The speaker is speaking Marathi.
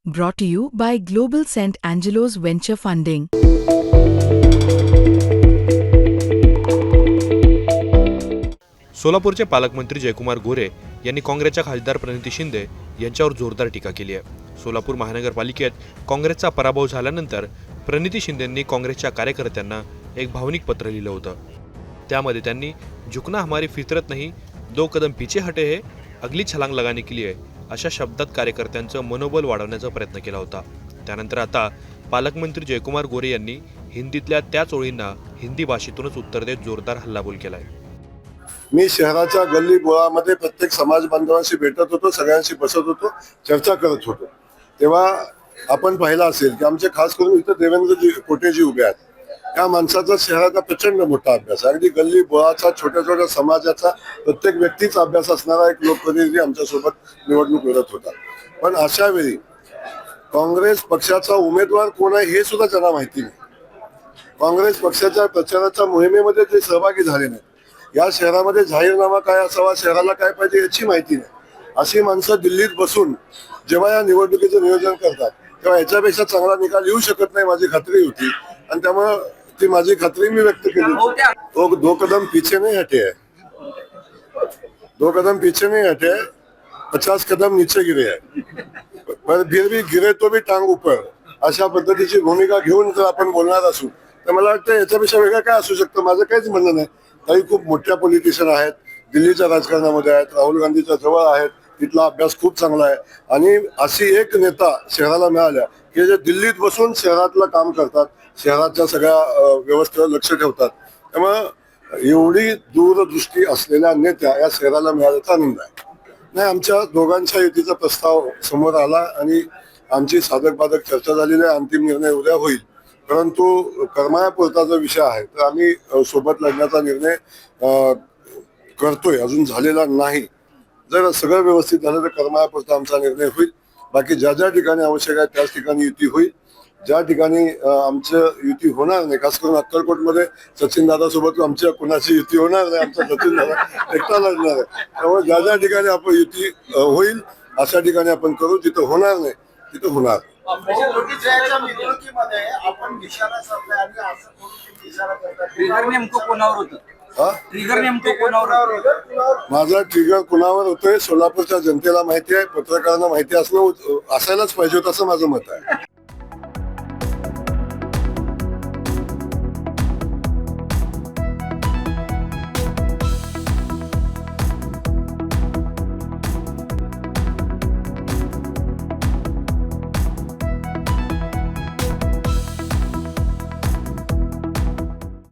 Brought to you by Global St. Angelo's Venture Funding. सोलापूरचे पालकमंत्री जयकुमार गोरे यांनी काँग्रेसच्या खासदार प्रणिती शिंदे यांच्यावर जोरदार टीका केली आहे। सोलापूर महानगरपालिकेत काँग्रेसचा पराभव झाल्यानंतर प्रणिती शिंदेंनी काँग्रेसच्या कार्यकर्त्यांना एक भावनिक पत्र लिहिलं होतं। त्यामध्ये त्यांनी झुकना हमारी फितरत नहीं, दो कदम पीछे हटे है, अगली छलांग लगाने के लिए अशा शब्दात कार्यकर्त्यांचं मनोबल वाढवण्याचा प्रयत्न केला होता। त्यानंतर आता पालकमंत्री जयकुमार गोरे यांनी हिंदीतल्या त्याच ओळींना हिंदी भाषेतूनच उत्तर देत जोरदार हल्लाबोल केलाय। मी शहराच्या गल्ली बोळामध्ये प्रत्येक समाज बांधवांशी भेटत होतो, सगळ्यांशी बसत होतो, चर्चा करत होतो। तेव्हा आपण पाहिलं असेल की आमचे खास करून इथं देवेंद्रजी कोटेजी उभे आहेत। त्या माणसाचा शहराचा प्रचंड मोठा अभ्यास, अगदी गल्ली बोळाचा, छोट्या छोट्या समाजाचा प्रत्येक व्यक्तीचा अभ्यास असणारा एक लोकप्रतिनिधी आमच्यासोबत निवडणूक लढत होता। पण अशा वेळी काँग्रेस पक्षाचा उमेदवार कोण आहे हे सुद्धा त्यांना माहिती नाही। काँग्रेस पक्षाच्या प्रचाराच्या मोहिमेमध्ये ते सहभागी झाले नाही। या शहरामध्ये जाहीरनामा काय असावा, शहराला काय पाहिजे याची माहिती नाही। अशी माणसं दिल्लीत बसून जेव्हा या निवडणुकीचं नियोजन करतात तेव्हा याच्यापेक्षा चांगला निकाल येऊ शकत नाही, माझी खात्री होती। आणि त्यामुळे ती माझी खात्री मी व्यक्त केली। दो कदम पीछे नहीं हटे है, दो कदम पीछे नहीं हटे, 50 कदम नीचे गिरे है, पर फिर भी गिरे तो भी टांग ऊपर, अशा पद्धतीची भूमिका घेऊन जर आपण बोलणार असू तर मला वाटतं याच्यापेक्षा वेगळं काय असू शकतं। माझं काहीच म्हणणं नाही। काही खूप मोठ्या पॉलिटिशियन आहेत, दिल्लीच्या राजकारणामध्ये आहेत, राहुल गांधीच्या जवळ आहेत, तिथला अभ्यास खूप चांगला आहे। आणि अशी एक नेता शहराला मिळाल्या की जे दिल्लीत बसून शहरातलं काम करतात, शहराच्या सगळ्या व्यवस्थेवर लक्ष ठेवतात। त्यामुळे एवढी दूरदृष्टी असलेल्या नेत्या या शहराला मिळाल्याचा आनंद आहे। नाही, आमच्या दोघांच्या युतीचा प्रस्ताव समोर आला आणि आमची साधक बाधक चर्चा झालेली आहे। अंतिम निर्णय उद्या होईल, परंतु करमाळ्यापुरता जो विषय आहे तर आम्ही सोबत लढण्याचा निर्णय करतोय, अजून झालेला नाही। जर सगळं व्यवस्थित झालं तर करमाळ्यापुरता आमचा निर्णय होईल। बाकी ज्या ज्या ठिकाणी आवश्यक आहे त्याच ठिकाणी युती होईल। ज्या ठिकाणी आमचं युती होणार नाही, खास करून अक्कलकोटमध्ये सचिन दादा सोबत आमच्या कुणाची युती होणार नाही, आमचा सचिन दादा एकटा लढणार आहे। त्यामुळे ज्या ज्या ठिकाणी आपण युती होईल अशा ठिकाणी आपण करू, जिथं होणार नाही तिथं होणार। माझा ट्रिगर कुणावर होतोय सोलापूरच्या जनतेला माहिती आहे, पत्रकारांना माहिती असायलाच पाहिजे होतं असं माझं मत आहे।